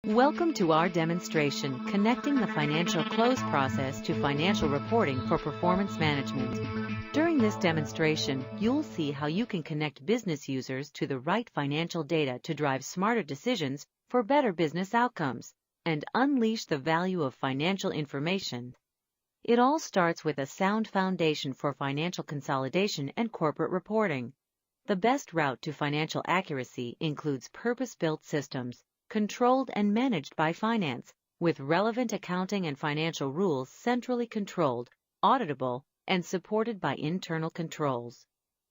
Welcome to our demonstration, connecting the financial close process to financial reporting for performance management. During this demonstration, you'll see how you can connect business users to the right financial data to drive smarter decisions for better business outcomes and unleash the value of financial information. It all starts with a sound foundation for financial consolidation and corporate reporting. The best route to financial accuracy includes purpose-built systems, controlled and managed by finance, with relevant accounting and financial rules centrally controlled, auditable, and supported by internal controls.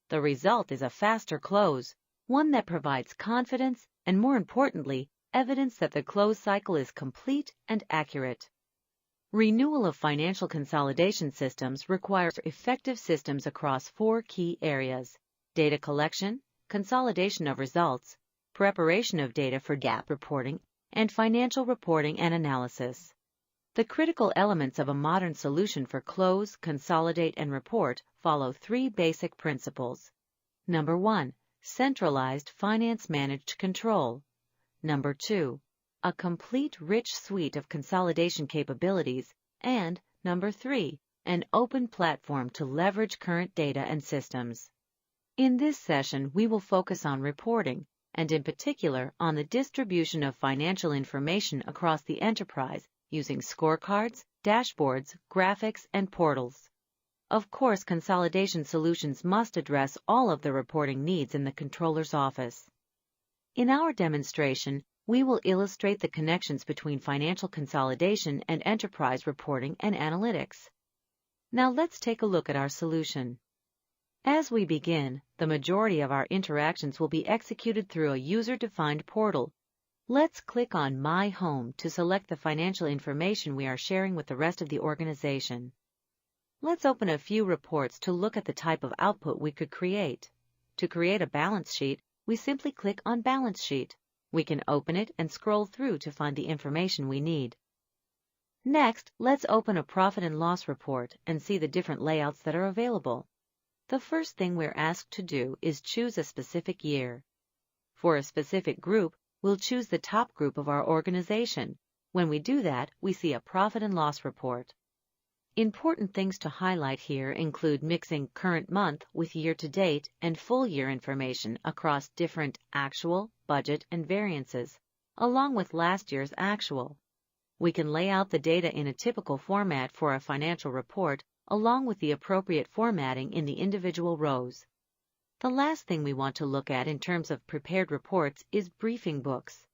The result is a faster close, one that provides confidence and, more importantly, evidence that the close cycle is complete and accurate. Renewal of financial consolidation systems requires effective systems across four key areas: data collection, consolidation of results, preparation of data for GAAP reporting, and financial reporting and analysis. The critical elements of a modern solution for close, consolidate, and report follow three basic principles. Number 1, centralized finance-managed control. Number 2, a complete rich suite of consolidation capabilities. And number 3, an open platform to leverage current data and systems. In this session, we will focus on reporting, and in particular on the distribution of financial information across the enterprise using scorecards, dashboards, graphics, and portals. Of course, consolidation solutions must address all of the reporting needs in the controller's office. In our demonstration, we will illustrate the connections between financial consolidation and enterprise reporting and analytics. Now let's take a look at our solution. As we begin, the majority of our interactions will be executed through a user-defined portal. Let's click on My Home to select the financial information we are sharing with the rest of the organization. Let's open a few reports to look at the type of output we could create. To create a balance sheet, we simply click on Balance Sheet. We can open it and scroll through to find the information we need. Next, let's open a profit and loss report and see the different layouts that are available. The first thing we're asked to do is choose a specific year. For a specific group, we'll choose the top group of our organization. When we do that, we see a profit and loss report. Important things to highlight here include mixing current month with year-to-date and full-year information across different actual, budget, and variances, along with last year's actual. We can lay out the data in a typical format for a financial report, along with the appropriate formatting in the individual rows. The last thing we want to look at in terms of prepared reports is briefing books.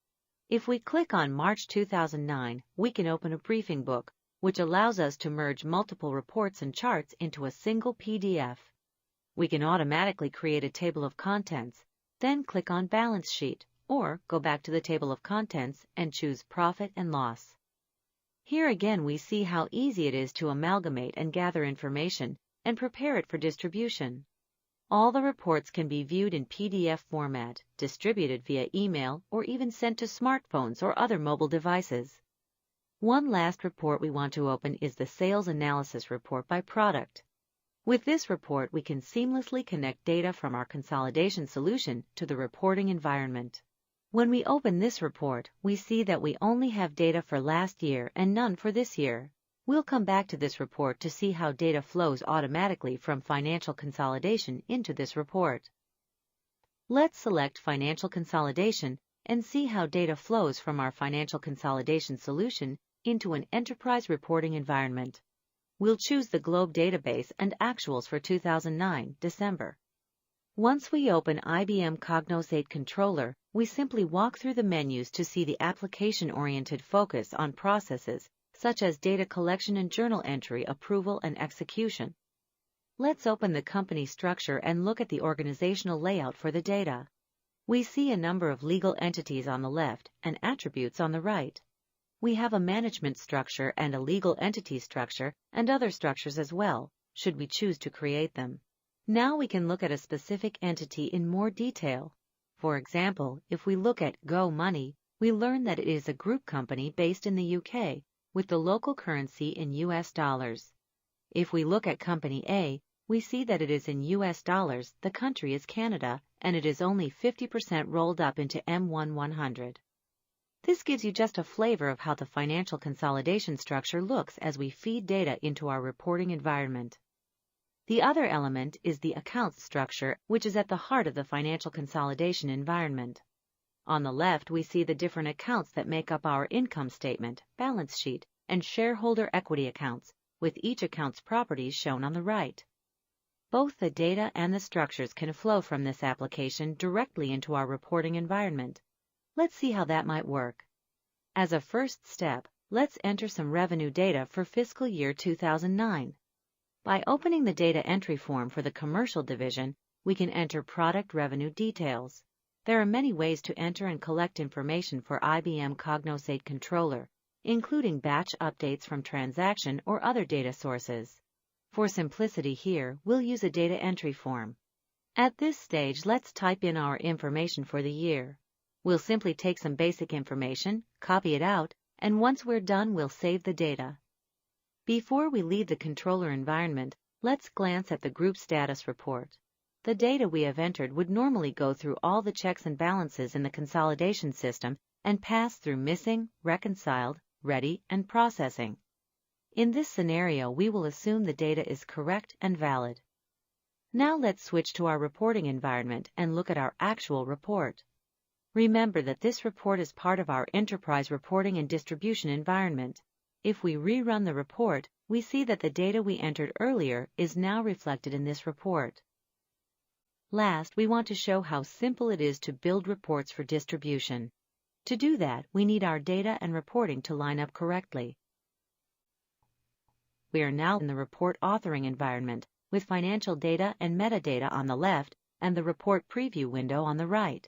If we click on March 2009, we can open a briefing book, which allows us to merge multiple reports and charts into a single PDF. We can automatically create a table of contents, then click on Balance Sheet, or go back to the table of contents and choose Profit and Loss. Here again we see how easy it is to amalgamate and gather information and prepare it for distribution. All the reports can be viewed in PDF format, distributed via email, or even sent to smartphones or other mobile devices. One last report we want to open is the Sales Analysis Report by Product. With this report, we can seamlessly connect data from our consolidation solution to the reporting environment. When we open this report, we see that we only have data for last year and none for this year. We'll come back to this report to see how data flows automatically from financial consolidation into this report. Let's select Financial Consolidation and see how data flows from our financial consolidation solution into an enterprise reporting environment. We'll choose the Globe database and actuals for 2009, December. Once we open IBM Cognos 8 Controller, we simply walk through the menus to see the application-oriented focus on processes such as data collection and journal entry, approval, and execution. Let's open the company structure and look at the organizational layout for the data. We see a number of legal entities on the left and attributes on the right. We have a management structure and a legal entity structure and other structures as well, should we choose to create them. Now we can look at a specific entity in more detail. For example, if we look at Go Money, we learn that it is a group company based in the UK with the local currency in US dollars. If we look at Company A, we see that it is in US dollars, the country is Canada, and it is only 50% rolled up into M1100. This gives you just a flavor of how the financial consolidation structure looks as we feed data into our reporting environment. The other element is the accounts structure, which is at the heart of the financial consolidation environment. On the left, we see the different accounts that make up our income statement, balance sheet, and shareholder equity accounts, with each account's properties shown on the right. Both the data and the structures can flow from this application directly into our reporting environment. Let's see how that might work. As a first step, let's enter some revenue data for fiscal year 2009. By opening the data entry form for the commercial division, we can enter product revenue details. There are many ways to enter and collect information for IBM Cognos 8 Controller, including batch updates from transaction or other data sources. For simplicity here, we'll use a data entry form. At this stage, let's type in our information for the year. We'll simply take some basic information, copy it out, and once we're done, we'll save the data. Before we leave the controller environment, let's glance at the group status report. The data we have entered would normally go through all the checks and balances in the consolidation system and pass through missing, reconciled, ready, and processing. In this scenario, we will assume the data is correct and valid. Now let's switch to our reporting environment and look at our actual report. Remember that this report is part of our enterprise reporting and distribution environment. If we rerun the report, we see that the data we entered earlier is now reflected in this report. Last, we want to show how simple it is to build reports for distribution. To do that, we need our data and reporting to line up correctly. We are now in the report authoring environment, with financial data and metadata on the left and the report preview window on the right.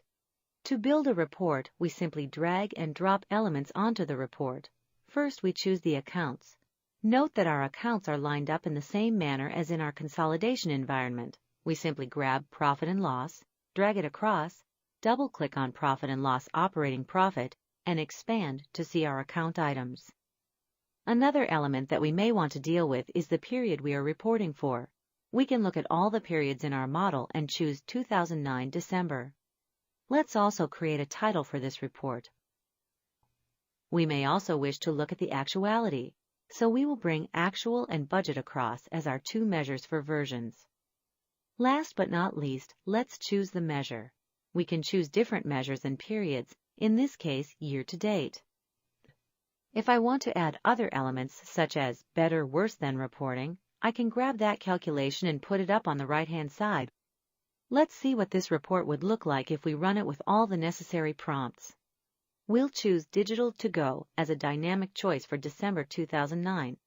To build a report, we simply drag and drop elements onto the report. First, we choose the accounts. Note that our accounts are lined up in the same manner as in our consolidation environment. We simply grab profit and loss, drag it across, double-click on profit and loss operating profit, and expand to see our account items. Another element that we may want to deal with is the period we are reporting for. We can look at all the periods in our model and choose 2009 December. Let's also create a title for this report. We may also wish to look at the actuality, so we will bring actual and budget across as our two measures for versions. Last but not least, let's choose the measure. We can choose different measures and periods, in this case year to date. If I want to add other elements such as better worse than reporting, I can grab that calculation and put it up on the right-hand side. Let's see what this report would look like if we run it with all the necessary prompts. We'll choose Digital to Go as a dynamic choice for December 2009.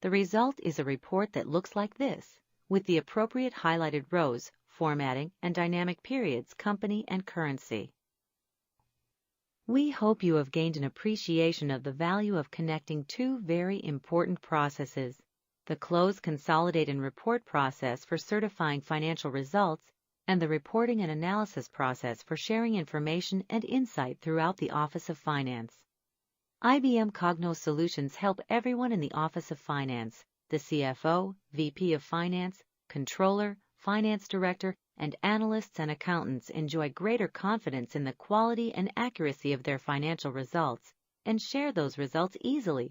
The result is a report that looks like this, with the appropriate highlighted rows, formatting, and dynamic periods, company, and currency. We hope you have gained an appreciation of the value of connecting two very important processes: the close, consolidate, and report process for certifying financial results, and the reporting and analysis process for sharing information and insight throughout the Office of Finance. IBM Cognos solutions help everyone in the Office of Finance, the CFO, VP of Finance, Controller, Finance Director, and analysts and accountants enjoy greater confidence in the quality and accuracy of their financial results and share those results easily